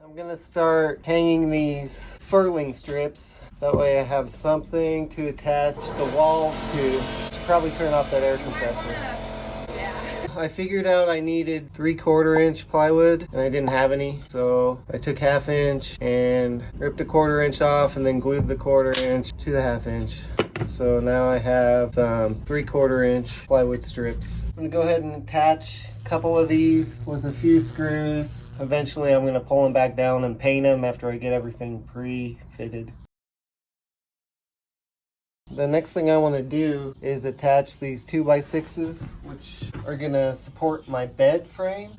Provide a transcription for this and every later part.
I'm gonna start hanging these furling strips. That way I have something to attach the walls to. Should probably turn off that air compressor. I figured out I needed 3/4 inch plywood and I didn't have any. So I took 1/2 inch and ripped a 1/4 inch off and then glued the 1/4 inch to the 1/2 inch. So now I have some 3/4 inch plywood strips. I'm gonna go ahead and attach a couple of these with a few screws. Eventually I'm gonna pull them back down and paint them after I get everything pre-fitted. The next thing I want to do is attach these 2x6s, which are going to support my bed frame.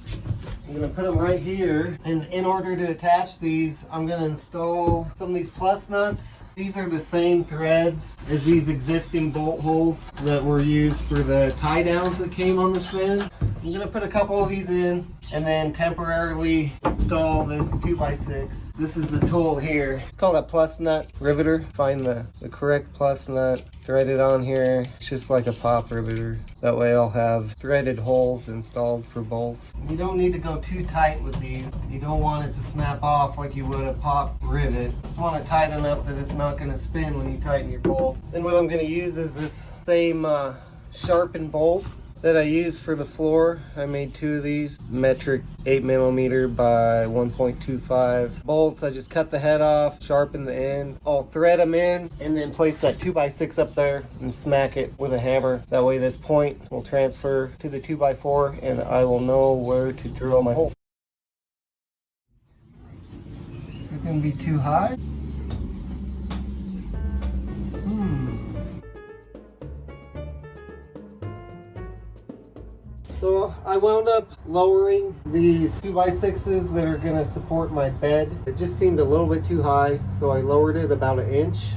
I'm going to put them right here, and in order to attach these, I'm going to install some of these plus nuts. These are the same threads as these existing bolt holes that were used for the tie downs that came on this van. I'm going to put a couple of these in and then temporarily install this 2x6. This is the tool here. It's called a plus nut riveter. Find the correct plus nut, thread it on here. It's just like a pop riveter. That way I'll have threaded holes installed for bolts. You don't need to go too tight with these. You don't want it to snap off like you would a pop rivet. Just want it tight enough that it's not going to spin when you tighten your bolt. Then what I'm going to use is this same sharpened bolt that I used for the floor. I made 2 of these metric 8mm by 1.25 bolts. I just cut the head off, sharpen the end. I'll thread them in and then place that 2x6 up there and smack it with a hammer. That way this point will transfer to the 2x4 and I will know where to drill my hole. Is it going to be too high? So I wound up lowering these 2x6s that are going to support my bed. It just seemed a little bit too high, so I lowered it about 1 inch.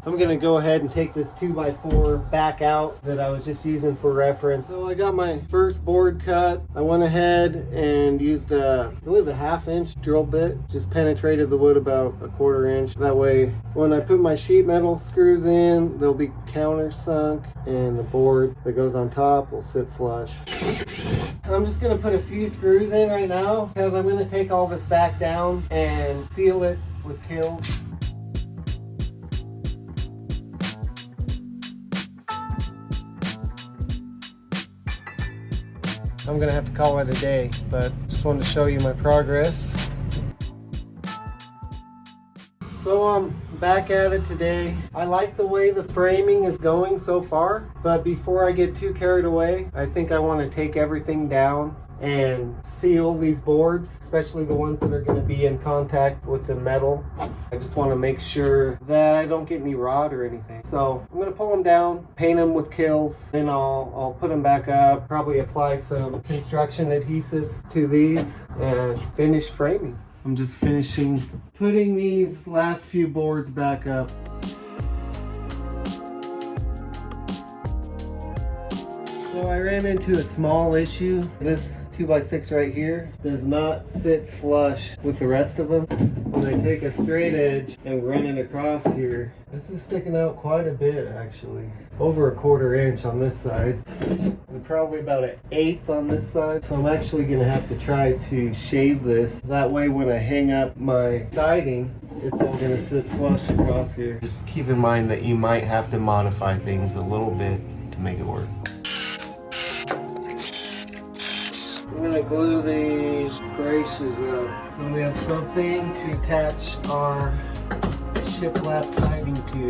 I'm going to go ahead and take this 2x4 back out that I was just using for reference. So I got my first board cut. I went ahead and used I believe a 1/2 inch drill bit. Just penetrated the wood about a 1/4 inch. That way when I put my sheet metal screws in, they'll be countersunk and the board that goes on top will sit flush. I'm just going to put a few screws in right now because I'm going to take all this back down and seal it with kills. I'm gonna have to call it a day, but just wanted to show you my progress. So I'm back at it today. I like the way the framing is going so far, but before I get too carried away, I think I want to take everything down and seal these boards, especially the ones that are going to be in contact with the metal. I just want to make sure that I don't get any rot or anything. So I'm going to pull them down, paint them with kills, then I'll put them back up, probably apply some construction adhesive to these and finish framing. I'm just finishing putting these last few boards back up. So I ran into a small issue. This 2x6 right here does not sit flush with the rest of them. When I take a straight edge and run it across here, this is sticking out quite a bit actually. Over a 1/4 inch on this side and probably about 1/8 on this side. So I'm actually going to have to try to shave this. That way when I hang up my siding, it's all going to sit flush across here. Just keep in mind that you might have to modify things a little bit to make it work. I'm going to glue these braces up so we have something to attach our shiplap siding to.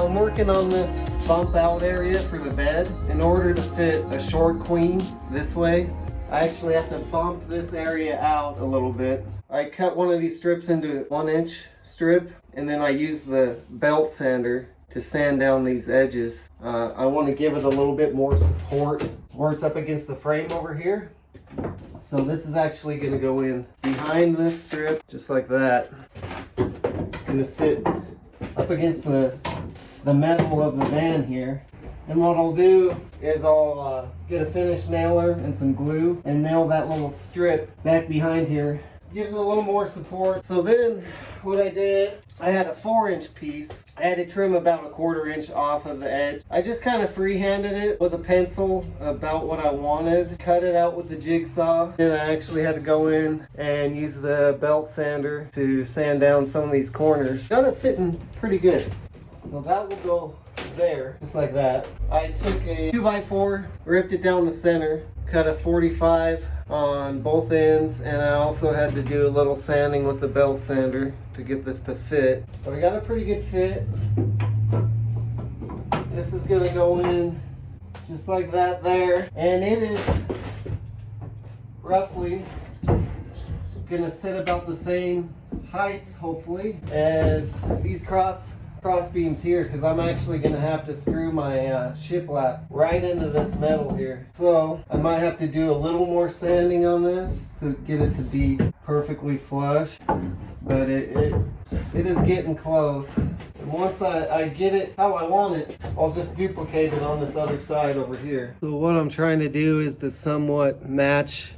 I'm working on this bump out area for the bed. In order to fit a short queen this way, I actually have to bump this area out a little bit. I cut one of these strips into 1 inch strip and then I use the belt sander to sand down these edges. I want to give it a little bit more support where it's up against the frame over here. So this is actually going to go in behind this strip just like that. It's going to sit up against the metal of the van here. And what I'll do is I'll get a finish nailer and some glue and nail that little strip back behind here Gives it a little more support. So then what I did, I had a 4-inch piece. I had to trim about a 1/4 inch off of the edge. I just kind of freehanded it with a pencil about what I wanted. Cut it out with the jigsaw. Then I actually had to go in and use the belt sander to sand down some of these corners. Got it fitting pretty good. So that will go there, just like that. I took a 2x4, ripped it down the center, cut a 45 on both ends, and I also had to do a little sanding with the belt sander to get this to fit. But I got a pretty good fit. This is gonna go in just like that there, and it is roughly gonna sit about the same height, hopefully, as these cross beams here, because I'm actually going to have to screw my shiplap right into this metal here. So I might have to do a little more sanding on this to get it to be perfectly flush, but it is getting close. And once I get it how I want it, I'll just duplicate it on this other side over here. So what I'm trying to do is to somewhat match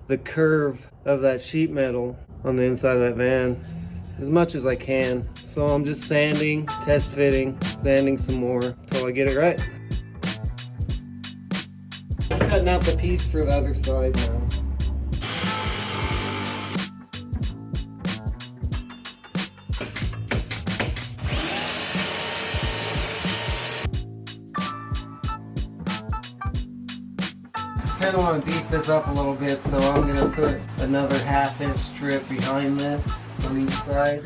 the curve of that sheet metal on the inside of that van as much as I can. So I'm just sanding, test fitting, sanding some more until I get it right. Just cutting out the piece for the other side now. I kind of want to beef this up a little bit, so I'm going to put another 1/2 inch strip behind this on each side.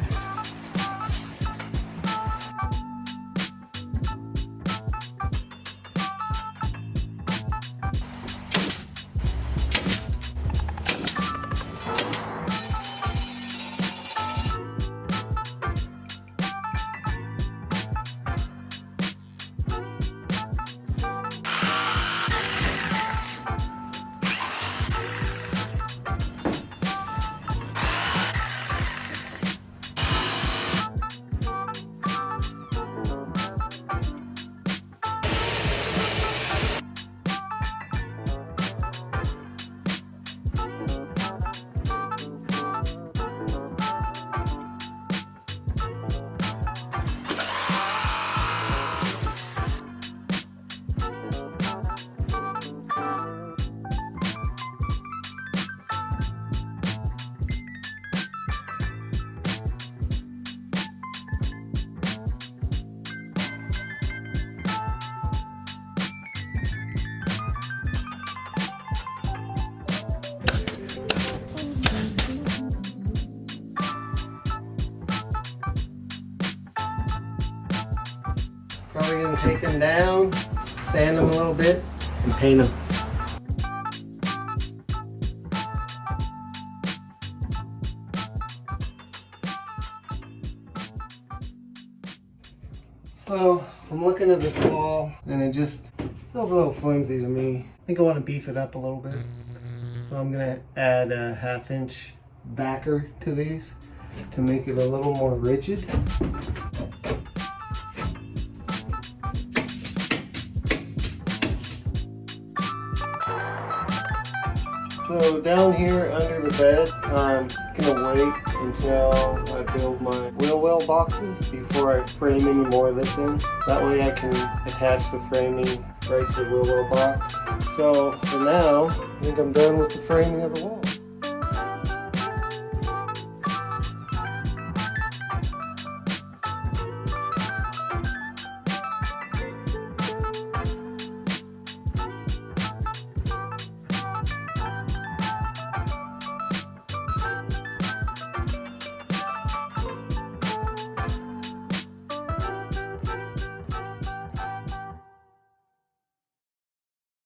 Probably gonna take them down, sand them a little bit, and paint them. So I'm looking at this wall and it just feels a little flimsy to me. I think I want to beef it up a little bit. So I'm gonna add a 1/2 inch backer to these to make it a little more rigid. So down here under the bed, I'm gonna wait until I build my wheel well boxes before I frame any more of this in. That way I can attach the framing right to the wheel well box. So for now, I think I'm done with the framing of the wall.